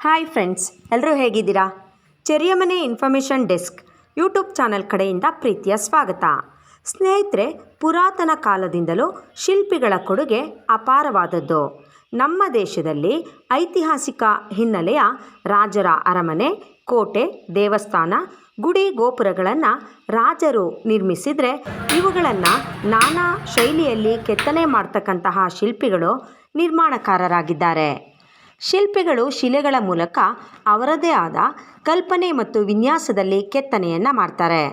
Hi friends, ಎಲ್ಲರೂ ಹೇಗಿದ್ದೀರಾ? ಚೆರಿಯ ಮನೆ ಇನ್ಫಾರ್ಮೇಷನ್ ಡೆಸ್ಕ್ ಯೂಟ್ಯೂಬ್ ಚಾನಲ್ ಕಡೆಯಿಂದ ಪ್ರೀತಿಯ ಸ್ವಾಗತ. ಸ್ನೇಹಿತರೆ, ಪುರಾತನ ಕಾಲದಿಂದಲೂ ಶಿಲ್ಪಿಗಳ ಕೊಡುಗೆ ಅಪಾರವಾದದ್ದು. ನಮ್ಮ ದೇಶದಲ್ಲಿ ಐತಿಹಾಸಿಕ ಹಿನ್ನೆಲೆಯ ರಾಜರ ಅರಮನೆ, ಕೋಟೆ, ದೇವಸ್ಥಾನ, ಗುಡಿ ಗೋಪುರಗಳನ್ನು ರಾಜರು ನಿರ್ಮಿಸಿದರೆ ಇವುಗಳನ್ನು ನಾನಾ ಶೈಲಿಯಲ್ಲಿ ಕೆತ್ತನೆ ಮಾಡ್ತಕ್ಕಂತಹ ಶಿಲ್ಪಿಗಳು ನಿರ್ಮಾಣಕಾರರಾಗಿದ್ದಾರೆ. ಶಿಲ್ಪಿಗಳು ಶಿಲೆಗಳ ಮೂಲಕ ಅವರದೇ ಆದ ಕಲ್ಪನೆ ಮತ್ತು ವಿನ್ಯಾಸದಲ್ಲಿ ಕೆತ್ತನೆಯನ್ನು ಮಾಡ್ತಾರೆ.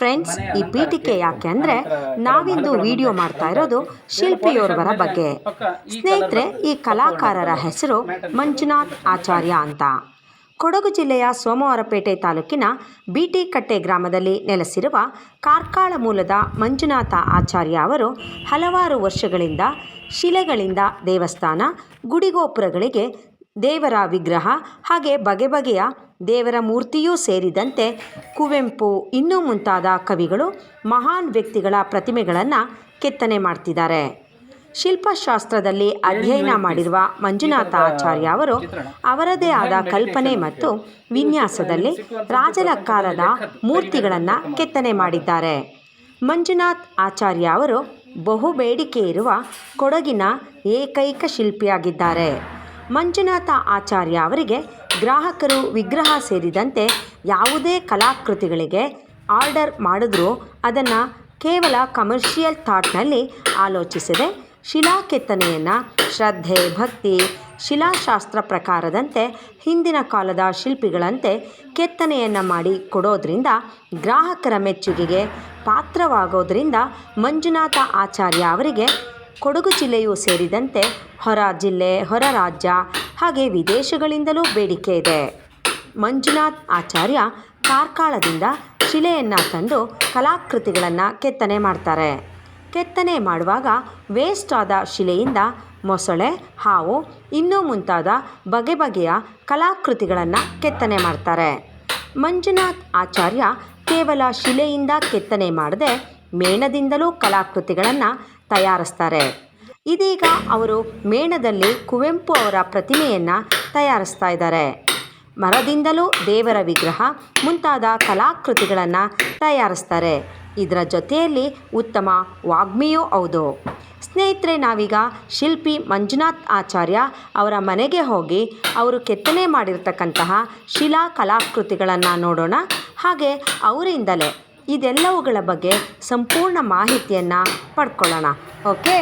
ಫ್ರೆಂಡ್ಸ್, ಈ ಪೀಠಿಕೆ ಯಾಕೆ ಅಂದರೆ ನಾವಿಂದು ವಿಡಿಯೋ ಮಾಡ್ತಾ ಇರೋದು ಶಿಲ್ಪಿಯೋರ್ವರ ಬಗ್ಗೆ. ಸ್ನೇಹಿತರೆ, ಈ ಕಲಾಕಾರರ ಹೆಸರು ಮಂಜುನಾಥ್ ಆಚಾರ್ಯ ಅಂತ. ಕೊಡಗು ಜಿಲ್ಲೆಯ ಸೋಮವಾರಪೇಟೆ ತಾಲೂಕಿನ ಬಿಟಿಕಟ್ಟೆ ಗ್ರಾಮದಲ್ಲಿ ನೆಲೆಸಿರುವ ಕಾರ್ಕಳ ಮೂಲದ ಮಂಜುನಾಥ ಆಚಾರ್ಯ ಅವರು ಹಲವಾರು ವರ್ಷಗಳಿಂದ ಶಿಲೆಗಳಿಂದ ದೇವಸ್ಥಾನ, ಗುಡಿಗೋಪುರಗಳಿಗೆ ದೇವರ ವಿಗ್ರಹ, ಹಾಗೆ ಬಗೆ ಬಗೆಯ ದೇವರ ಮೂರ್ತಿಯೂ ಸೇರಿದಂತೆ ಕುವೆಂಪು ಇನ್ನೂ ಮುಂತಾದ ಕವಿಗಳು, ಮಹಾನ್ ವ್ಯಕ್ತಿಗಳ ಪ್ರತಿಮೆಗಳನ್ನು ಕೆತ್ತನೆ ಮಾಡ್ತಿದ್ದಾರೆ. ಶಿಲ್ಪಶಾಸ್ತ್ರದಲ್ಲಿ ಅಧ್ಯಯನ ಮಾಡಿರುವ ಮಂಜುನಾಥ ಆಚಾರ್ಯ ಅವರು ಅವರದೇ ಆದ ಕಲ್ಪನೆ ಮತ್ತು ವಿನ್ಯಾಸದಲ್ಲಿ ರಾಜಲಕ್ಕಾರದ ಮೂರ್ತಿಗಳನ್ನು ಕೆತ್ತನೆ ಮಾಡಿದ್ದಾರೆ. ಮಂಜುನಾಥ್ ಆಚಾರ್ಯ ಅವರು ಬಹು ಬೇಡಿಕೆ ಇರುವ ಕೊಡಗಿನ ಏಕೈಕ ಶಿಲ್ಪಿಯಾಗಿದ್ದಾರೆ. ಮಂಜುನಾಥ ಆಚಾರ್ಯ ಅವರಿಗೆ ಗ್ರಾಹಕರು ವಿಗ್ರಹ ಸೇರಿದಂತೆ ಯಾವುದೇ ಕಲಾಕೃತಿಗಳಿಗೆ ಆರ್ಡರ್ ಮಾಡಿದ್ರೂ ಅದನ್ನು ಕೇವಲ ಕಮರ್ಷಿಯಲ್ ಥಾಟ್ನಲ್ಲಿ ಆಲೋಚಿಸದೆ ಶಿಲಾ ಕೆತ್ತನೆಯನ್ನು ಶ್ರದ್ಧೆ, ಭಕ್ತಿ, ಶಿಲಾಶಾಸ್ತ್ರ ಪ್ರಕಾರದಂತೆ ಹಿಂದಿನ ಕಾಲದ ಶಿಲ್ಪಿಗಳಂತೆ ಕೆತ್ತನೆಯನ್ನು ಮಾಡಿ ಕೊಡೋದ್ರಿಂದ ಗ್ರಾಹಕರ ಮೆಚ್ಚುಗೆಗೆ ಪಾತ್ರವಾಗೋದ್ರಿಂದ ಮಂಜುನಾಥ ಆಚಾರ್ಯ ಅವರಿಗೆ ಕೊಡಗು ಜಿಲ್ಲೆಯೂ ಸೇರಿದಂತೆ ಹೊರ ಜಿಲ್ಲೆ, ಹೊರ ರಾಜ್ಯ ಹಾಗೆ ವಿದೇಶಗಳಿಂದಲೂ ಬೇಡಿಕೆ ಇದೆ. ಮಂಜುನಾಥ್ ಆಚಾರ್ಯ ಕಾರ್ಕಳದಿಂದ ಶಿಲೆಯನ್ನು ತಂದು ಕಲಾಕೃತಿಗಳನ್ನು ಕೆತ್ತನೆ ಮಾಡ್ತಾರೆ. ಕೆತ್ತನೆ ಮಾಡುವಾಗ ವೇಸ್ಟ್ ಆದ ಶಿಲೆಯಿಂದ ಮೊಸಳೆ, ಹಾವು ಇನ್ನೂ ಮುಂತಾದ ಬಗೆ ಬಗೆಯ ಕಲಾಕೃತಿಗಳನ್ನು ಕೆತ್ತನೆ ಮಾಡ್ತಾರೆ. ಮಂಜುನಾಥ್ ಆಚಾರ್ಯ ಕೇವಲ ಶಿಲೆಯಿಂದ ಕೆತ್ತನೆ ಮಾಡದೆ ಮೇಣದಿಂದಲೂ ಕಲಾಕೃತಿಗಳನ್ನು ತಯಾರಿಸ್ತಾರೆ. ಇದೀಗ ಅವರು ಮೇಣದಲ್ಲಿ ಕುವೆಂಪು ಅವರ ಪ್ರತಿಮೆಯನ್ನು ತಯಾರಿಸ್ತಾ ಇದ್ದಾರೆ. ಮರದಿಂದಲೂ ದೇವರ ವಿಗ್ರಹ ಮುಂತಾದ ಕಲಾಕೃತಿಗಳನ್ನು ತಯಾರಿಸ್ತಾರೆ. ಇದರ ಜೊತೆಯಲ್ಲಿ ಉತ್ತಮ ವಾಗ್ಮಿಯೂ ಹೌದು. ಸ್ನೇಹಿತರೆ, ನಾವೀಗ ಶಿಲ್ಪಿ ಮಂಜುನಾಥ್ ಆಚಾರ್ಯ ಅವರ ಮನೆಗೆ ಹೋಗಿ ಅವರು ಕೆತ್ತನೆ ಮಾಡಿರ್ತಕ್ಕಂತಹ ಶಿಲಾ ಕಲಾಕೃತಿಗಳನ್ನು ನೋಡೋಣ. ಹಾಗೆ ಅವರಿಂದಲೇ ಇದೆಲ್ಲವುಗಳ ಬಗ್ಗೆ ಸಂಪೂರ್ಣ ಮಾಹಿತಿಯನ್ನು ಪಡ್ಕೊಳ್ಳೋಣ. ಓಕೆ.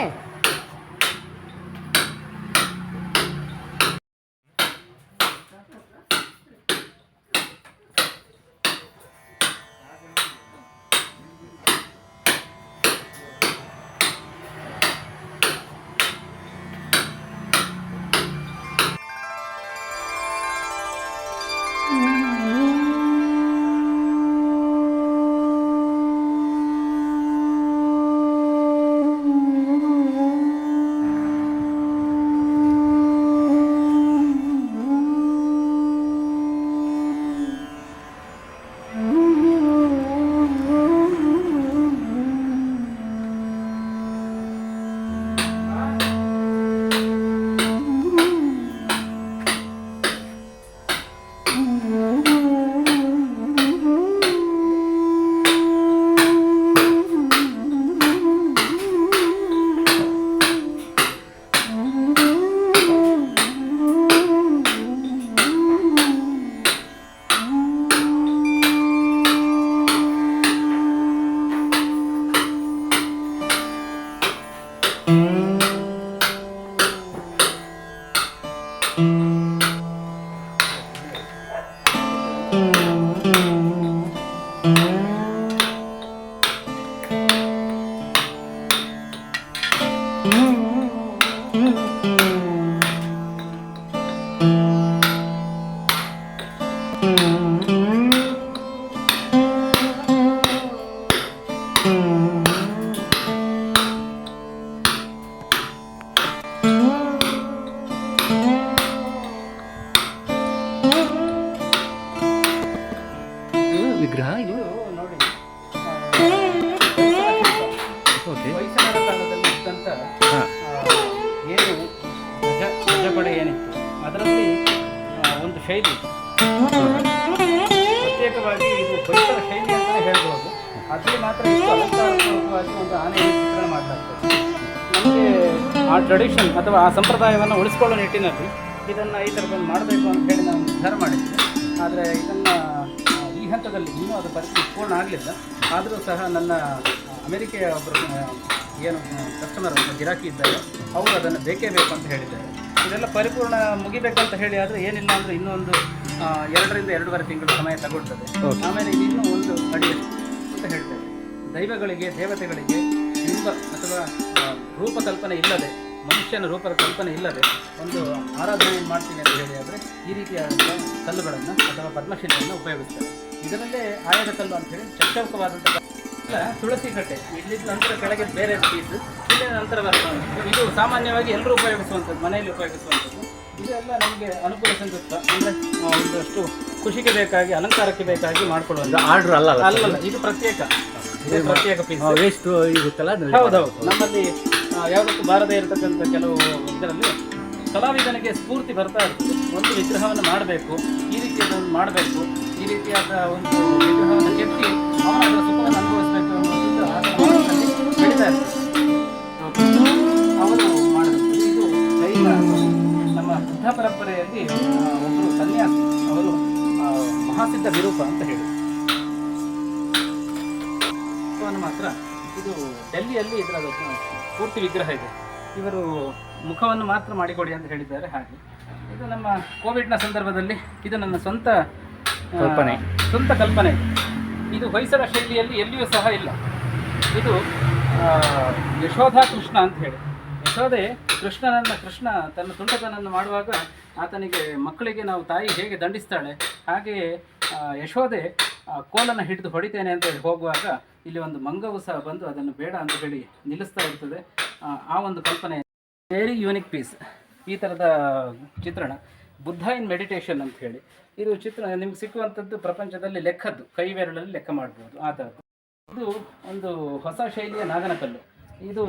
ವಿಗ್ರಹ ಇದು ನೋಡಿ, ಓಕೆ. ಹೊಯ್ಸಳರ ಕಾಲದಲ್ಲಿ ಇದ್ದಂಥ ಏನು ಗಜಪಡೆ ಏನಿತ್ತು ಅದರಲ್ಲಿ ಒಂದು ಶೈಲಿ, ಪ್ರತ್ಯೇಕವಾಗಿ ಇದು ಹೊಯ್ಸಳ ಶೈಲಿ ಅಂತಲೇ ಹೇಳ್ಬೋದು. ಅದರಲ್ಲಿ ಮಾತ್ರ ಇಷ್ಟು ಅಲಂಕಾರಪೂರ್ವಕವಾಗಿ ಒಂದು ಆನೆಯನ್ನು ಚಿತ್ರಣ ಮಾಡಲಾಗ್ತದೆ. ನಮಗೆ ಆ ಟ್ರೆಡಿಷನ್ ಅಥವಾ ಆ ಸಂಪ್ರದಾಯವನ್ನು ಉಳಿಸ್ಕೊಳ್ಳೋ ನಿಟ್ಟಿನಲ್ಲಿ ಇದನ್ನು ಈ ಥರದನ್ನು ಮಾಡಬೇಕು ಅಂತ ಹೇಳಿ ನಾವು ನಿರ್ಧಾರ ಮಾಡಿದ್ವಿ. ಆದರೆ ಇದನ್ನು ಈ ಹಂತದಲ್ಲಿ ಇನ್ನೂ ಅದು ಪರಿಸ್ಥಿತಿ ಪೂರ್ಣ ಆಗಲಿಲ್ಲ. ಆದರೂ ಸಹ ನನ್ನ ಅಮೆರಿಕೆಯ ಒಬ್ಬರು ಏನು ಕಸ್ಟಮರ್ ಗಿರಾಕಿ ಇದ್ದಾರೆ, ಅವರು ಅದನ್ನು ಬೇಕೇ ಬೇಕು ಅಂತ ಹೇಳಿದ್ದಾರೆ. ಇದೆಲ್ಲ ಪರಿಪೂರ್ಣ ಮುಗಿಬೇಕಂತ ಹೇಳಿ ಆದರೆ ಏನಿಲ್ಲ ಅಂದರೆ ಇನ್ನೊಂದು 2 ರಿಂದ 2.5 ತಿಂಗಳು ಸಮಯ ತಗೊಳ್ತದೆ. ಆಮೇಲೆ ಇದು ಇನ್ನೂ 1 ಅಡಿ ಅಂತ ಹೇಳ್ತೇವೆ. ದೈವಗಳಿಗೆ, ದೇವತೆಗಳಿಗೆ ಬಿಂಬ ಅಥವಾ ರೂಪಕಲ್ಪನೆ ಇಲ್ಲದೆ, ಮನುಷ್ಯನ ರೂಪದ ಕಲ್ಪನೆ ಇಲ್ಲದೆ ಒಂದು ಆರಾಧನೆಯನ್ನು ಮಾಡ್ತೀನಿ ಅಂತ ಹೇಳಿ ಆದರೆ ಈ ರೀತಿಯಾದಂಥ ಕಲ್ಲುಗಳನ್ನು ಅಥವಾ ಪದ್ಮಶಿಲೆಯನ್ನು ಉಪಯೋಗಿಸ್ತಾರೆ. ಇದರಲ್ಲೇ ಆಯದ ಕಲ್ಲು ಅಂತ ಹೇಳಿ ಚಚ್ಚೌಕವಾದಂಥ ತುಳಸಿ ಕಟ್ಟೆ, ಇಲ್ಲಿದ್ದ ನಂತರ ಕೆಳಗೆ ಬೇರೆ ಪೀಸ್, ಇಲ್ಲಿನ ನಂತರ ಬರ್ತದೆ. ಇದು ಸಾಮಾನ್ಯವಾಗಿ ಎಲ್ಲರೂ ಉಪಯೋಗಿಸುವಂಥದ್ದು, ಮನೆಯಲ್ಲಿ ಉಪಯೋಗಿಸುವಂಥದ್ದು. ಇದೆಲ್ಲ ನಮಗೆ ಅನುಕೂಲ ಸಂಯುಕ್ತ, ಅಂದರೆ ಒಂದಷ್ಟು ಖುಷಿಗೆ ಬೇಕಾಗಿ, ಅಲಂಕಾರಕ್ಕೆ ಬೇಕಾಗಿ ಮಾಡ್ಕೊಳ್ಳುವಂಥ ಆರ್ಡ್ರ್ ಅಲ್ಲಲ್ಲ, ಇದು ಪ್ರತ್ಯೇಕ ಪೀಸ್. ವೇಸ್ಟ್ ಇರುತ್ತಲ್ಲ. ಹೌದೌದು, ನಮ್ಮಲ್ಲಿ ಯಾವುದಕ್ಕೂ ಬಾರದೇ ಇರತಕ್ಕಂಥ ಕೆಲವು ಇದರಲ್ಲಿ ಕಲಾವಿದನಿಗೆ ಸ್ಫೂರ್ತಿ ಬರ್ತಾ ಇರ್ತದೆ. ಒಂದು ವಿಗ್ರಹವನ್ನು ಮಾಡಬೇಕು, ಈ ರೀತಿಯಾದನ್ನು ಮಾಡಬೇಕು, ಈ ರೀತಿಯಾದ ಒಂದು ವಿಗ್ರಹವನ್ನು ಕೆತ್ತಿ ಅವನ ಅದರ ಸುಖವನ್ನು ಅನುಭವಿಸಬೇಕು ಅನ್ನೋದು ಆತನ ಬೆಳೀತಾ ಇರ್ತದೆ. ಅವರು ಮಾಡಬೇಕು. ಇದು ಜೈನ ನಮ್ಮ ಬುದ್ಧ ಪರಂಪರೆಯಲ್ಲಿ ಒಬ್ಬರು ಸನ್ಯಾಸಿ, ಅವರು ಮಹಾಸಿದ್ಧ ವಿರೂಪ ಅಂತ ಹೇಳಿ ಮಾತ್ರ. ಇದು ಡೆಲ್ಲಿಯಲ್ಲಿ ಇದರ ಪೂರ್ತಿ ವಿಗ್ರಹ ಇದೆ. ಇವರು ಮುಖವನ್ನು ಮಾತ್ರ ಮಾಡಿಕೊಡಿ ಅಂತ ಹೇಳಿದ್ದಾರೆ. ಹಾಗೆ ಇದು ನಮ್ಮ ಕೋವಿಡ್ನ ಸಂದರ್ಭದಲ್ಲಿ ಇದು ನನ್ನ ಸ್ವಂತ ಕಲ್ಪನೆ. ಇದು ಹೊಯ್ಸಳ ಶೈಲಿಯಲ್ಲಿ ಎಲ್ಲಿಯೂ ಸಹ ಇಲ್ಲ. ಇದು ಯಶೋಧ ಕೃಷ್ಣ ಅಂತ ಹೇಳಿ, ಯಶೋದೆ ಕೃಷ್ಣ ತನ್ನ ತುಂಟತನನ್ನು ಮಾಡುವಾಗ ಆತನಿಗೆ ಮಕ್ಕಳಿಗೆ ನಾವು ತಾಯಿ ಹೇಗೆ ದಂಡಿಸ್ತಾಳೆ, ಹಾಗೆಯೇ ಯಶೋದೆ ಕೋಲನ್ನು ಹಿಡಿದು ಹೊಡಿತೇನೆ ಅಂತ ಹೇಳಿ ಹೋಗುವಾಗ ಇಲ್ಲಿ ಒಂದು ಮಂಗವು ಸಹ ಬಂದು ಅದನ್ನು ಬೇಡ ಅಂತ ಹೇಳಿ ನಿಲ್ಲಿಸ್ತಾ ಇರ್ತದೆ. ಆ ಒಂದು ಕಲ್ಪನೆ ವೆರಿ ಯೂನಿಕ್ ಪೀಸ್. ಈ ಥರದ ಚಿತ್ರಣ ಬುದ್ಧ ಇನ್ ಮೆಡಿಟೇಷನ್ ಅಂತ ಹೇಳಿ ಇದು ಚಿತ್ರ ನಿಮ್ಗೆ ಸಿಕ್ಕುವಂಥದ್ದು ಪ್ರಪಂಚದಲ್ಲಿ ಲೆಕ್ಕದ್ದು, ಕೈ ಬೆರಳಲ್ಲಿ ಲೆಕ್ಕ ಮಾಡ್ಬೋದು ಆ ಥರದ್ದು. ಇದು ಒಂದು ಹೊಸ ಶೈಲಿಯ ನಾಗನಕಲ್ಲು. ಇದು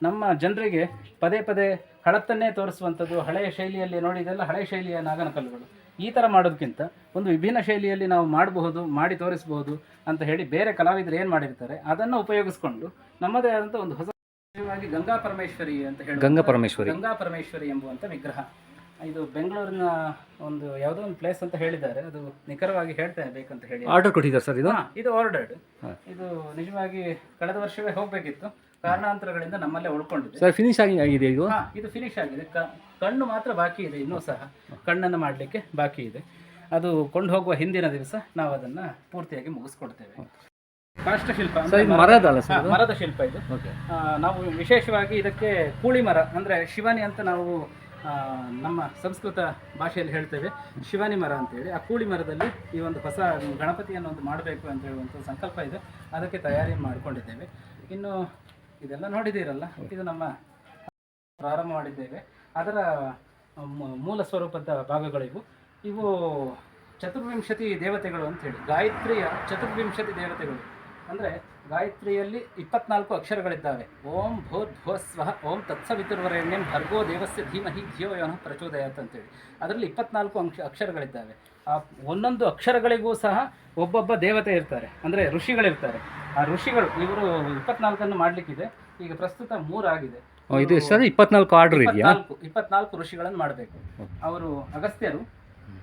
ನಮ್ಮ ಜನರಿಗೆ ಪದೇ ಪದೇ ಹಳತ್ತನ್ನೇ ತೋರಿಸುವಂಥದ್ದು. ಹಳೆಯ ಶೈಲಿಯಲ್ಲಿ ನೋಡಿ, ಇದೆಲ್ಲ ಹಳೆಯ ಶೈಲಿಯ ನಾಗನಕಲ್ಲುಗಳು. ಈ ಥರ ಮಾಡೋದಕ್ಕಿಂತ ಒಂದು ವಿಭಿನ್ನ ಶೈಲಿಯಲ್ಲಿ ನಾವು ಮಾಡಬಹುದು, ಮಾಡಿ ತೋರಿಸಬಹುದು ಅಂತ ಹೇಳಿ ಬೇರೆ ಕಲಾವಿದರು ಏನು ಮಾಡಿರ್ತಾರೆ ಅದನ್ನು ಉಪಯೋಗಿಸ್ಕೊಂಡು ನಮ್ಮದೇ ಆದಂಥ ಒಂದು ಹೊಸ ಗಂಗಾ ಪರಮೇಶ್ವರಿ ಅಂತ ಹೇಳಿ, ಗಂಗಾ ಪರಮೇಶ್ವರಿ ಎಂಬುವಂಥ ವಿಗ್ರಹ. ಇದು ಬೆಂಗಳೂರಿನ ಒಂದು ಯಾವುದೋ ಒಂದು ಪ್ಲೇಸ್ ಅಂತ ಹೇಳಿದ್ದಾರೆ, ಅದು ನಿಖರವಾಗಿ ಹೇಳ್ತೇನೆ ಬೇಕಂತ ಹೇಳಿ. ಆರ್ಡರ್ ಕೊಟ್ಟಿದ್ದಾರೆ ಸರ್? ಇದು ಆರ್ಡರ್ಡ್. ಇದು ನಿಜವಾಗಿ ಕಳೆದ ವರ್ಷವೇ ಹೋಗಬೇಕಿತ್ತು, ಕಾರಣಾಂತರಗಳಿಂದ ನಮ್ಮಲ್ಲೇ ಉಳ್ಕೊಂಡಿದೆ. ಸರ್ ಫಿನಿಶ್ ಆಗಿದೆ ಇದು? ಇದು ಫಿನಿಶ್ ಆಗಿದೆ. ಕಣ್ಣು ಮಾತ್ರ ಬಾಕಿ ಇದೆ, ಇನ್ನೂ ಸಹ ಕಣ್ಣನ್ನು ಮಾಡಲಿಕ್ಕೆ ಬಾಕಿ ಇದೆ. ಅದು ಕೊಂಡು ಹೋಗುವ ಹಿಂದಿನ ದಿವಸ ನಾವು ಅದನ್ನು ಪೂರ್ತಿಯಾಗಿ ಮುಗಿಸ್ಕೊಡ್ತೇವೆ. ಕಾಷ್ಟಶಿಲ್ಪ, ಮರದ ಶಿಲ್ಪ ಇದು. ನಾವು ವಿಶೇಷವಾಗಿ ಇದಕ್ಕೆ ಕೂಳಿ ಮರ ಅಂದರೆ ಶಿವಾನಿ ಅಂತ ನಾವು ನಮ್ಮ ಸಂಸ್ಕೃತ ಭಾಷೆಯಲ್ಲಿ ಹೇಳ್ತೇವೆ, ಶಿವಾನಿ ಮರ ಅಂತೇಳಿ. ಆ ಕೂಳಿ ಮರದಲ್ಲಿ ಈ ಒಂದು ಹೊಸ ಗಣಪತಿಯನ್ನು ಒಂದು ಮಾಡಬೇಕು ಅಂತ ಹೇಳುವಂಥ ಸಂಕಲ್ಪ ಇದೆ. ಅದಕ್ಕೆ ತಯಾರಿ ಮಾಡಿಕೊಂಡಿದ್ದೇವೆ. ಇನ್ನು ಇದೆಲ್ಲ ನೋಡಿದ್ದೀರಲ್ಲ, ಇದು ನಮ್ಮ ಪ್ರಾರಂಭ ಮಾಡಿದ್ದೇವೆ. ಅದರ ಮೂಲ ಸ್ವರೂಪದ ಭಾಗಗಳಿವು. ಇವು ಚತುರ್ವಿಂಶತಿ ದೇವತೆಗಳು ಅಂಥೇಳಿ, ಗಾಯತ್ರಿಯ ಚತುರ್ವಿಂಶತಿ ದೇವತೆಗಳು. ಅಂದರೆ ಗಾಯತ್ರಿಯಲ್ಲಿ 24 ಅಕ್ಷರಗಳಿದ್ದಾವೆ. ಓಂ ಭೂರ್ಭುವಃ ಸ್ವಃ ಓಂ ತತ್ಸವಿತುರ್ವರೆಣ್ಯಂ ಭರ್ಗೋ ದೇವಸ್ಯ ಧೀಮಹಿ ಧಿಯೋ ಯೋನಃ ಪ್ರಚೋದಯಾತ್ ಅಂತೇಳಿ. ಅದರಲ್ಲಿ 24 ಅಕ್ಷರಗಳಿದ್ದಾವೆ. ಆ ಒಂದೊಂದು ಅಕ್ಷರಗಳಿಗೂ ಸಹ ಒಬ್ಬೊಬ್ಬ ದೇವತೆ ಇರ್ತಾರೆ, ಅಂದರೆ ಋಷಿಗಳಿರ್ತಾರೆ. ಆ ಋಷಿಗಳು ಇವರು 24 ಮಾಡಲಿಕ್ಕಿದೆ. ಈಗ ಪ್ರಸ್ತುತ 3 ಆಗಿದೆ. ಇದು ಸರ್ 24 ಆರ್ಡರ್ ಇದೆಯಾ? 24 ಋಷಿಗಳನ್ನು ಮಾಡಬೇಕು. ಅವರು ಅಗಸ್ತ್ಯರು,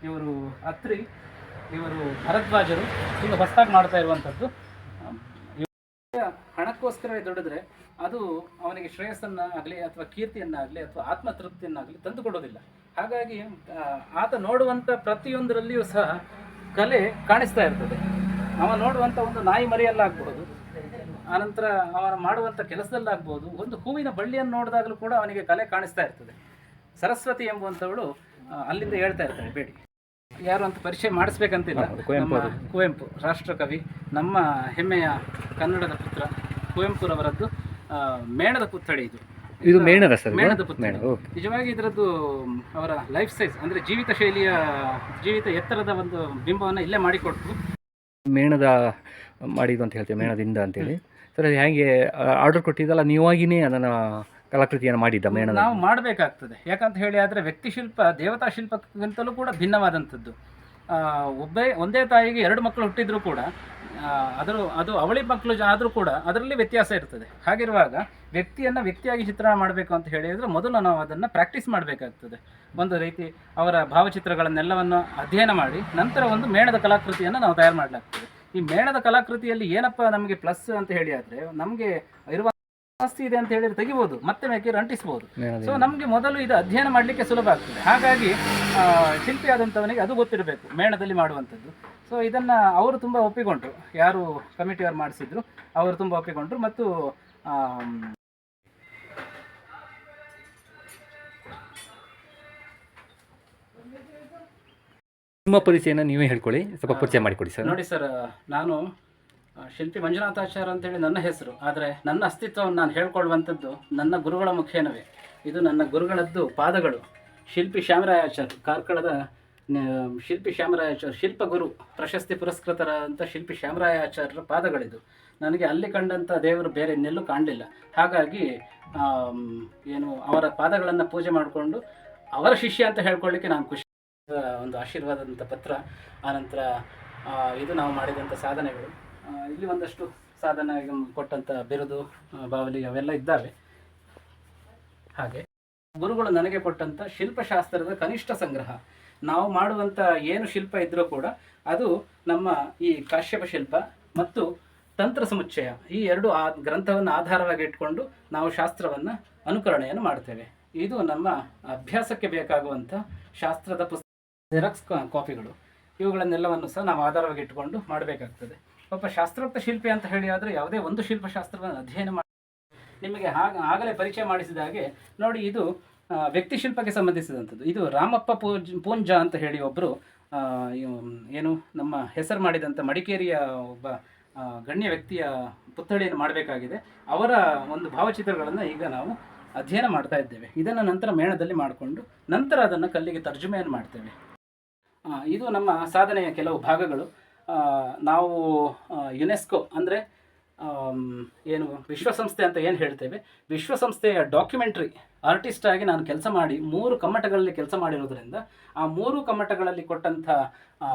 ಇವರು ಅತ್ರಿ, ಇವರು ಭರದ್ವಾಜರು. ಈಗ ಹೊಸದಾಗಿ ಮಾಡ್ತಾ ಇರುವಂಥದ್ದು. ಹಣಕ್ಕೋಸ್ಕರ ದುಡಿದ್ರೆ ಅದು ಅವನಿಗೆ ಶ್ರೇಯಸ್ಸನ್ನಾಗಲಿ ಅಥವಾ ಕೀರ್ತಿಯನ್ನಾಗಲಿ ಅಥವಾ ಆತ್ಮತೃಪ್ತಿಯನ್ನಾಗಲಿ ತಂದುಕೊಡೋದಿಲ್ಲ. ಹಾಗಾಗಿ ಆತ ನೋಡುವಂಥ ಪ್ರತಿಯೊಂದರಲ್ಲಿಯೂ ಸಹ ಕಲೆ ಕಾಣಿಸ್ತಾ ಇರ್ತದೆ. ಅವ ನೋಡುವಂಥ ಒಂದು ನಾಯಿ ಮರಿಯಲ್ಲಾಗಬಹುದು, ಆನಂತರ ಅವನು ಮಾಡುವಂಥ ಕೆಲಸದಲ್ಲಾಗ್ಬೋದು, ಒಂದು ಹೂವಿನ ಬಳ್ಳಿಯನ್ನು ನೋಡಿದಾಗಲೂ ಕೂಡ ಅವನಿಗೆ ಕಲೆ ಕಾಣಿಸ್ತಾ ಇರ್ತದೆ. ಸರಸ್ವತಿ ಎಂಬುವಂಥವಳು ಅಲ್ಲಿಂದ ಹೇಳ್ತಾ ಇರ್ತಾಳೆ, ಬೇಡಿ ಯಾರು ಅಂತ ಪರಿಚಯ ಮಾಡಿಸ್ಬೇಕಂತಿಲ್ಲ. ಕುವೆಂಪು ರಾಷ್ಟ್ರಕವಿ, ನಮ್ಮ ಹೆಮ್ಮೆಯ ಕನ್ನಡದ ಪುತ್ರ ಕುವೆಂಪುರವರದ್ದು ಮೇಣದ ಪುತ್ಥಳಿ. ಇದು ಮೇಣದ ಸರ್? ಮೇಣದ ಪುತ್ಥಳಿ. ನಿಜವಾಗಿ ಇದರದ್ದು ಅವರ ಲೈಫ್ ಸೈಜ್ ಅಂದರೆ ಜೀವಿತ ಎತ್ತರದ ಒಂದು ಬಿಂಬವನ್ನು ಇಲ್ಲೇ ಮಾಡಿಕೊಟ್ಟು ಮೇಣದ ಮಾಡಿದ್ದು ಅಂತ ಹೇಳ್ತೇವೆ, ಮೇಣದಿಂದ ಅಂತೇಳಿ. ಸರ್ ಅದು ಹೇಗೆ ಆರ್ಡರ್ ಕೊಟ್ಟಿದ್ದಲ್ಲ, ನೀವಾಗಿನೇ ಅದನ್ನು ಕಲಾಕೃತಿಯನ್ನು ಮಾಡಿದ್ದ ಮೇಣದ ನಾವು ಮಾಡಬೇಕಾಗ್ತದೆ. ಯಾಕಂತ ಹೇಳಿ ಆದರೆ ವ್ಯಕ್ತಿ ಶಿಲ್ಪ ದೇವತಾ ಶಿಲ್ಪಕ್ಕಿಂತಲೂ ಕೂಡ ಭಿನ್ನವಾದಂಥದ್ದು. ಒಂದೇ ತಾಯಿಗೆ 2 ಮಕ್ಕಳು ಹುಟ್ಟಿದರೂ ಕೂಡ ಅದು ಅವಳಿ ಮಕ್ಕಳು ಆದರೂ ಕೂಡ ಅದರಲ್ಲಿ ವ್ಯತ್ಯಾಸ ಇರ್ತದೆ. ಹಾಗಿರುವಾಗ ವ್ಯಕ್ತಿಯನ್ನು ವ್ಯಕ್ತಿಯಾಗಿ ಚಿತ್ರಣ ಮಾಡಬೇಕು ಅಂತ ಹೇಳಿದರೆ ಮೊದಲು ನಾವು ಅದನ್ನು ಪ್ರಾಕ್ಟೀಸ್ ಮಾಡಬೇಕಾಗ್ತದೆ. ಒಂದು ರೀತಿ ಅವರ ಭಾವಚಿತ್ರಗಳನ್ನೆಲ್ಲವನ್ನು ಅಧ್ಯಯನ ಮಾಡಿ ನಂತರ ಒಂದು ಮೇಣದ ಕಲಾಕೃತಿಯನ್ನು ನಾವು ತಯಾರು ಮಾಡಲಾಗ್ತದೆ. ಈ ಮೇಣದ ಕಲಾಕೃತಿಯಲ್ಲಿ ಏನಪ್ಪ ನಮಗೆ ಪ್ಲಸ್ ಅಂತ ಹೇಳಿ ಆದರೆ ನಮಗೆ ಇರುವ ಜಾಸ್ತಿ ಇದೆ ಅಂತ ಹೇಳಿದ್ರೆ ತೆಗಿಬೋದು, ಮತ್ತೆ ಮೇಕೆ ಅಂಟಿಸ್ಬೋದು. ಸೊ ನಮಗೆ ಮೊದಲು ಇದು ಅಧ್ಯಯನ ಮಾಡಲಿಕ್ಕೆ ಸುಲಭ ಆಗ್ತದೆ. ಹಾಗಾಗಿ ಶಿಲ್ಪಿ ಆದಂಥವನಿಗೆ ಅದು ಗೊತ್ತಿರಬೇಕು ಮೇಣದಲ್ಲಿ ಮಾಡುವಂಥದ್ದು. ಸೊ ಇದನ್ನು ಅವರು ತುಂಬ ಒಪ್ಪಿಕೊಂಡ್ರು, ಯಾರು ಕಮಿಟಿಯವರು ಮಾಡಿಸಿದ್ರು ಅವರು ತುಂಬ ಒಪ್ಪಿಕೊಂಡ್ರು. ಮತ್ತು ನಿಮ್ಮ ಪರಿಚಯನ ನೀವೇ ಹೇಳ್ಕೊಳ್ಳಿ, ಸ್ವಲ್ಪ ಪರಿಚಯ ಮಾಡಿಕೊಡಿ ಸರ್. ನೋಡಿ ಸರ್, ನಾನು ಶಿಲ್ಪಿ ಮಂಜುನಾಥಾಚಾರ್ಯ ಅಂತೇಳಿ ನನ್ನ ಹೆಸರು. ಆದರೆ ನನ್ನ ಅಸ್ತಿತ್ವವನ್ನು ನಾನು ಹೇಳ್ಕೊಳ್ಳುವಂಥದ್ದು ನನ್ನ ಗುರುಗಳ ಮುಖೇನವೇ. ಇದು ನನ್ನ ಗುರುಗಳದ್ದು ಪಾದಗಳು. ಶಿಲ್ಪಿ ಶ್ಯಾಮರಾಯಾಚಾರ್ಯ, ಕಾರ್ಕಳದ ಶಿಲ್ಪಿ ಶ್ಯಾಮರಾಯಾಚಾರ್ಯ ಶಿಲ್ಪಗುರು ಪ್ರಶಸ್ತಿ ಪುರಸ್ಕೃತರಾದಂಥ ಶಿಲ್ಪಿ ಶ್ಯಾಮರಾಯಾಚಾರ್ಯರ ಪಾದಗಳಿದು. ನನಗೆ ಅಲ್ಲಿ ಕಂಡಂಥ ದೇವರು ಬೇರೆ ಇನ್ನೆಲ್ಲೂ ಕಾಣಲಿಲ್ಲ. ಹಾಗಾಗಿ ಅವರ ಪಾದಗಳನ್ನು ಪೂಜೆ ಮಾಡಿಕೊಂಡು ಅವರ ಶಿಷ್ಯ ಅಂತ ಹೇಳ್ಕೊಳ್ಳಿಕ್ಕೆ ನಾನು ಖುಷಿ. ಒಂದು ಆಶೀರ್ವಾದಂಥ ಪತ್ರ, ಆನಂತರ ಇದು ನಾವು ಮಾಡಿದಂಥ ಸಾಧನೆಗಳು, ಇಲ್ಲಿ ಒಂದಷ್ಟು ಸಾಧನೆ ಕೊಟ್ಟಂಥ ಬಿರುದು, ಬಾವಲಿ ಅವೆಲ್ಲ ಇದ್ದಾವೆ. ಹಾಗೆ ಗುರುಗಳು ನನಗೆ ಕೊಟ್ಟಂಥ ಶಿಲ್ಪಶಾಸ್ತ್ರದ ಕನಿಷ್ಠ ಸಂಗ್ರಹ. ನಾವು ಮಾಡುವಂಥ ಏನು ಶಿಲ್ಪ ಇದ್ದರೂ ಕೂಡ ಅದು ನಮ್ಮ ಈ ಕಾಶ್ಯಪ ಶಿಲ್ಪ ಮತ್ತು ತಂತ್ರ ಸಮುಚ್ಚಯ ಈ 2 ಗ್ರಂಥವನ್ನು ಆಧಾರವಾಗಿ ಇಟ್ಕೊಂಡು ನಾವು ಶಾಸ್ತ್ರವನ್ನು ಅನುಕರಣೆಯನ್ನು ಮಾಡ್ತೇವೆ. ಇದು ನಮ್ಮ ಅಭ್ಯಾಸಕ್ಕೆ ಬೇಕಾಗುವಂಥ ಶಾಸ್ತ್ರದ ಪುಸ್ತಕ, ಜೆರಾಕ್ಸ್ ಕಾಪಿಗಳು, ಇವುಗಳನ್ನೆಲ್ಲವನ್ನು ಸಹ ನಾವು ಆಧಾರವಾಗಿ ಇಟ್ಟುಕೊಂಡು ಮಾಡಬೇಕಾಗ್ತದೆ. ಒಬ್ಬ ಶಾಸ್ತ್ರೋಕ್ತ ಶಿಲ್ಪಿ ಅಂತ ಹೇಳಿ ಆದರೆ ಯಾವುದೇ ಒಂದು ಶಿಲ್ಪಶಾಸ್ತ್ರವನ್ನು ಅಧ್ಯಯನ ಮಾಡಿ ನಿಮಗೆ ಆಗಲೇ ಪರಿಚಯ ಮಾಡಿಸಿದ ಹಾಗೆ ನೋಡಿ, ಇದು ವ್ಯಕ್ತಿ ಶಿಲ್ಪಕ್ಕೆ ಸಂಬಂಧಿಸಿದಂಥದ್ದು. ಇದು ರಾಮಪ್ಪ ಪೂಂಜ ಅಂತ ಹೇಳಿ ಒಬ್ಬರು ಏನು ನಮ್ಮ ಹೆಸರು ಮಾಡಿದಂಥ ಮಡಿಕೇರಿಯ ಒಬ್ಬ ಗಣ್ಯ ವ್ಯಕ್ತಿಯ ಪುತ್ಥಳಿಯನ್ನು ಮಾಡಬೇಕಾಗಿದೆ. ಅವರ ಒಂದು ಭಾವಚಿತ್ರಗಳನ್ನು ಈಗ ನಾವು ಅಧ್ಯಯನ ಮಾಡ್ತಾ ಇದ್ದೇವೆ. ಇದನ್ನು ನಂತರ ಮೇಣದಲ್ಲಿ ಮಾಡಿಕೊಂಡು ನಂತರ ಅದನ್ನು ಕಲ್ಲಿಗೆ ತರ್ಜುಮೆಯನ್ನು ಮಾಡ್ತೇವೆ. ಇದು ನಮ್ಮ ಸಾಧನೆಯ ಕೆಲವು ಭಾಗಗಳು. ನಾವು ಯುನೆಸ್ಕೋ ಅಂದರೆ ಏನು ವಿಶ್ವಸಂಸ್ಥೆ ಅಂತ ಏನು ಹೇಳ್ತೇವೆ, ವಿಶ್ವಸಂಸ್ಥೆಯ ಡಾಕ್ಯುಮೆಂಟ್ರಿ ಆರ್ಟಿಸ್ಟ್ ಆಗಿ ನಾನು ಕೆಲಸ ಮಾಡಿ 3 ಕಮ್ಮಟಗಳಲ್ಲಿ ಕೆಲಸ ಮಾಡಿರೋದ್ರಿಂದ ಆ 3 ಕಮ್ಮಟಗಳಲ್ಲಿ ಕೊಟ್ಟಂಥ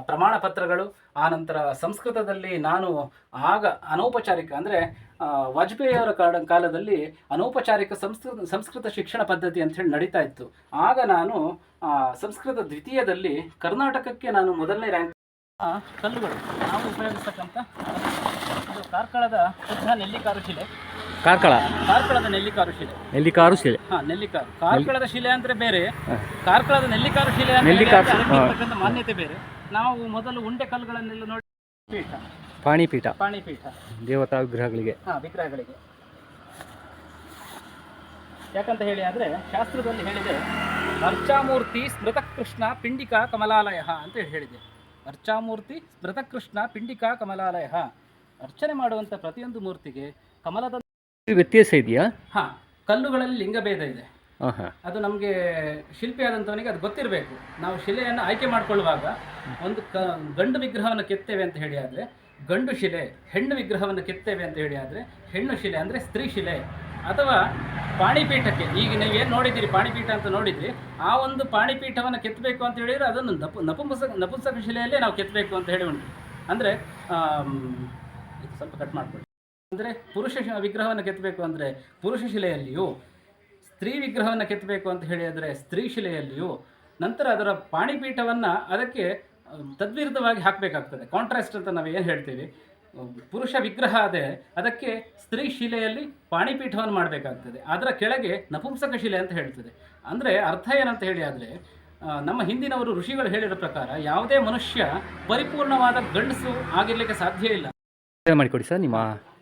ಪ್ರಮಾಣ ಪತ್ರಗಳು, ಆನಂತರ ಸಂಸ್ಕೃತದಲ್ಲಿ ನಾನು ಆಗ ಅನೌಪಚಾರಿಕ ಅಂದರೆ ವಾಜಪೇಯಿಯವರ ಕಾಲದಲ್ಲಿ ಅನೌಪಚಾರಿಕ ಸಂಸ್ಕೃತ ಶಿಕ್ಷಣ ಪದ್ಧತಿ ಅಂತ ಹೇಳಿ ನಡೀತಾ ಇತ್ತು. ಆಗ ನಾನು ಸಂಸ್ಕೃತ ದ್ವಿತೀಯದಲ್ಲಿ ಕರ್ನಾಟಕಕ್ಕೆ ನಾನು ಮೊದಲನೇ ರ್ಯಾಂಕ್. ಕಲ್ಲುಗಳು ನಾವು ಉಪಯೋಗಿಸ್ತಕ್ಕಂಥ ಇದು ಕಾರ್ಕಳದ ಶುದ್ಧ ನೆಲ್ಲಿಕಾರು ಶಿಲೆ. ಕಾರ್ಕಳದ ನೆಲ್ಲಿಕಾರು ಶಿಲೆ. ನೆಲ್ಲಿಕಾರು. ಕಾರ್ಕಳದ ಶಿಲೆ ಅಂದ್ರೆ ಬೇರೆ, ಕಾರ್ಕಳದ ನೆಲ್ಲಿಕಾರು ಶಿಲೆ ಅಂದ್ರೆ ಮಾನ್ಯತೆ ಬೇರೆ. ನಾವು ಮೊದಲು ಉಂಡೆ ಕಲ್ಲುಗಳನ್ನೆಲ್ಲ ನೋಡಿ ಪಾಣಿಪೀಠ ದೇವತಾ ವಿಗ್ರಹಗಳಿಗೆ ಯಾಕಂತ ಹೇಳಿ ಆದರೆ ಶಾಸ್ತ್ರದಲ್ಲಿ ಹೇಳಿದೆ, ಅರ್ಚಾಮೂರ್ತಿ ಸ್ಮೃತಕೃಷ್ಣ ಪಿಂಡಿಕಾ ಕಮಲಾಲಯ ಅಂತ ಹೇಳಿದೆ. ಅರ್ಚಾಮೂರ್ತಿ ಸ್ಮೃತಕೃಷ್ಣ ಪಿಂಡಿಕಾ ಕಮಲಾಲಯ. ಅರ್ಚನೆ ಮಾಡುವಂಥ ಪ್ರತಿಯೊಂದು ಮೂರ್ತಿಗೆ ಕಮಲದ ವ್ಯತ್ಯಾಸ ಇದೆಯಾ? ಕಲ್ಲುಗಳಲ್ಲಿ ಲಿಂಗಭೇದ ಇದೆ. ಅದು ನಮಗೆ ಶಿಲ್ಪಿ ಆದಂಥವನಿಗೆ ಅದು ಗೊತ್ತಿರಬೇಕು. ನಾವು ಶಿಲೆಯನ್ನು ಆಯ್ಕೆ ಮಾಡಿಕೊಳ್ಳುವಾಗ ಒಂದು ಗಂಡು ವಿಗ್ರಹವನ್ನು ಕೆತ್ತೇವೆ ಅಂತ ಹೇಳಿ ಆದರೆ ಗಂಡು ಶಿಲೆ, ಹೆಣ್ಣು ವಿಗ್ರಹವನ್ನು ಕೆತ್ತೇವೆ ಅಂತ ಹೇಳಿ ಆದರೆ ಹೆಣ್ಣು ಶಿಲೆ ಅಂದರೆ ಸ್ತ್ರೀ ಶಿಲೆ. ಅಥವಾ ಪಾಣಿಪೀಠಕ್ಕೆ, ಈಗ ನೀವೇನು ನೋಡಿದ್ದೀರಿ ಪಾಣಿಪೀಠ ಅಂತ ನೋಡಿದ್ರಿ, ಆ ಒಂದು ಪಾಣಿಪೀಠವನ್ನು ಕೆತ್ತಬೇಕು ಅಂತ ಹೇಳಿದರೆ ಅದನ್ನು ನಪುಂಸಕ ಶಿಲೆಯಲ್ಲೇ ನಾವು ಕೆತ್ತಬೇಕು ಅಂತ ಹೇಳಿ ಉಂಟು. ಅಂದರೆ ಸ್ವಲ್ಪ ಕಟ್ ಮಾಡಿಕೊಳ್ಳಿ. ಅಂದರೆ ಪುರುಷ ವಿಗ್ರಹವನ್ನು ಕೆತ್ತಬೇಕು ಅಂದರೆ ಪುರುಷ ಶಿಲೆಯಲ್ಲಿಯೂ, ಸ್ತ್ರೀ ವಿಗ್ರಹವನ್ನು ಕೆತ್ತಬೇಕು ಅಂತ ಹೇಳಿ ಆದರೆ ಸ್ತ್ರೀ ಶಿಲೆಯಲ್ಲಿಯೂ, ನಂತರ ಅದರ ಪಾಣಿಪೀಠವನ್ನು ಅದಕ್ಕೆ ತದ್ವಿರುದ್ಧವಾಗಿ ಹಾಕಬೇಕಾಗ್ತದೆ. ಕಾಂಟ್ರಾಸ್ಟ್ ಅಂತ ನಾವು ಏನು ಹೇಳ್ತೀವಿ, ಪುರುಷ ವಿಗ್ರಹ ಅದೇ ಅದಕ್ಕೆ ಸ್ತ್ರೀ ಶಿಲೆಯಲ್ಲಿ ಪಾಣಿಪೀಠವನ್ನು ಮಾಡಬೇಕಾಗ್ತದೆ. ಅದರ ಕೆಳಗೆ ನಪುಂಸಕ ಶಿಲೆ ಅಂತ ಹೇಳ್ತದೆ. ಅಂದರೆ ಅರ್ಥ ಏನಂತ ಹೇಳಿ ಆದರೆ ನಮ್ಮ ಹಿಂದಿನವರು ಋಷಿಗಳು ಹೇಳಿರೋ ಪ್ರಕಾರ ಯಾವುದೇ ಮನುಷ್ಯ ಪರಿಪೂರ್ಣವಾದ ಗಂಡಸು ಆಗಿರಲಿಕ್ಕೆ ಸಾಧ್ಯ ಇಲ್ಲ. ಮಾಡಿಕೊಡಿ ಸರ್ ನಿಮ್ಮ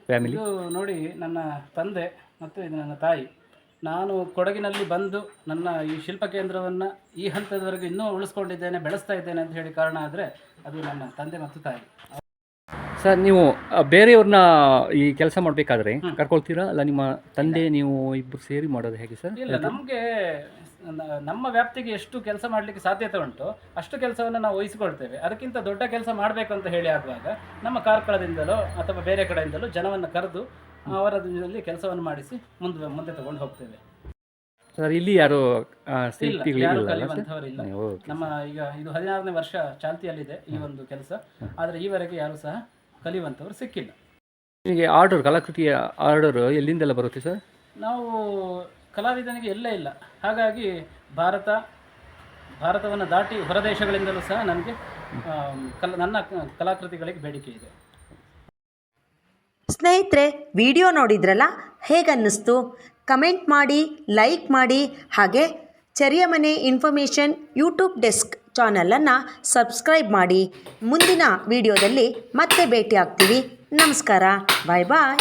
ಫ್ಯಾಮಿಲಿ. ಇದು ನೋಡಿ, ನನ್ನ ತಂದೆ ಮತ್ತು ಇದು ನನ್ನ ತಾಯಿ. ನಾನು ಕೊಡಗಿನಲ್ಲಿ ಬಂದು ನನ್ನ ಈ ಶಿಲ್ಪ ಕೇಂದ್ರವನ್ನು ಈ ಹಂತದವರೆಗೆ ಇನ್ನೂ ಉಳಿಸ್ಕೊಂಡಿದ್ದೇನೆ, ಬೆಳೆಸ್ತಾ ಇದ್ದೇನೆ ಅಂತ ಹೇಳಿ ಕಾರಣ ಆದರೆ ಅದು ನನ್ನ ತಂದೆ ಮತ್ತು ತಾಯಿ. ಸರ್, ನೀವು ಬೇರೆಯವ್ರನ್ನ ಈ ಕೆಲಸ ಮಾಡಬೇಕಾದ್ರೆ ಕರ್ಕೊಳ್ತೀರಾ, ಅಲ್ಲ ನಿಮ್ಮ ತಂದೆ ನೀವು ಇಬ್ಬರು ಸೇರಿ ಮಾಡೋದು ಹೇಗೆ ಸರ್? ಇಲ್ಲ, ನಮಗೆ ನಮ್ಮ ವ್ಯಾಪ್ತಿಗೆ ಎಷ್ಟು ಕೆಲಸ ಮಾಡಲಿಕ್ಕೆ ಸಾಧ್ಯತೆ ಉಂಟು ಅಷ್ಟು ಕೆಲಸವನ್ನು ನಾವು ವಹಿಸಿಕೊಳ್ತೇವೆ. ಅದಕ್ಕಿಂತ ದೊಡ್ಡ ಕೆಲಸ ಮಾಡಬೇಕು ಅಂತ ಹೇಳಿ ಆಗುವಾಗ ನಮ್ಮ ಕಾರ್ಕಳದಿಂದಲೋ ಅಥವಾ ಬೇರೆ ಕಡೆಯಿಂದಲೋ ಜನವನ್ನು ಕರೆದು ಅವರಲ್ಲಿ ಕೆಲಸವನ್ನು ಮಾಡಿಸಿ ಮುಂದೆ ತಗೊಂಡು ಹೋಗ್ತೇವೆ. ಸರ್ ಇಲ್ಲಿ ಯಾರು ಯಾರು ಶಿಲ್ಪಿಗಳಿಲ್ಲ ಕಲಿಯುವಂಥವರಿಲ್ಲ. ನಮ್ಮ ಈಗ ಇದು 16ನೇ ವರ್ಷ ಚಾಲ್ತಿಯಲ್ಲಿದೆ ಈ ಒಂದು ಕೆಲಸ. ಆದರೆ ಈವರೆಗೆ ಯಾರು ಸಹ ಕಲಿಯುವಂಥವ್ರು ಸಿಕ್ಕಿಲ್ಲ. ನಿಮಗೆ ಆರ್ಡರ್ ಕಲಾಕೃತಿಯ ಆರ್ಡರ್ ಎಲ್ಲಿಂದೆಲ್ಲ ಬರುತ್ತೆ ಸರ್? ನಾವು ಕಲಾವಿದನಿಗೆ ಎಲ್ಲೇ ಇಲ್ಲ, ಹಾಗಾಗಿ ಭಾರತವನ್ನು ದಾಟಿ ಹೊರದೇಶಗಳಿಂದಲೂ ಸಹ ನನಗೆ ನನ್ನ ಕಲಾಕೃತಿಗಳಿಗೆ ಬೇಡಿಕೆ ಇದೆ. ಸ್ನೇಹಿತರೆ, ವಿಡಿಯೋ ನೋಡಿದ್ರಲ್ಲ, ಹೇಗನ್ನಿಸ್ತು? ಕಮೆಂಟ್ ಮಾಡಿ, ಲೈಕ್ ಮಾಡಿ, ಹಾಗೆ ಚೆರಿಯಮನೆ ಇನ್ಫಾರ್ಮೇಷನ್ ಯೂಟ್ಯೂಬ್ ಡೆಸ್ಕ್ ಚಾನಲನ್ನು ಸಬ್ಸ್ಕ್ರೈಬ್ ಮಾಡಿ. ಮುಂದಿನ ವಿಡಿಯೋದಲ್ಲಿ ಮತ್ತೆ ಭೇಟಿ ಆಗ್ತೀವಿ. ನಮಸ್ಕಾರ, ಬಾಯ್ ಬಾಯ್.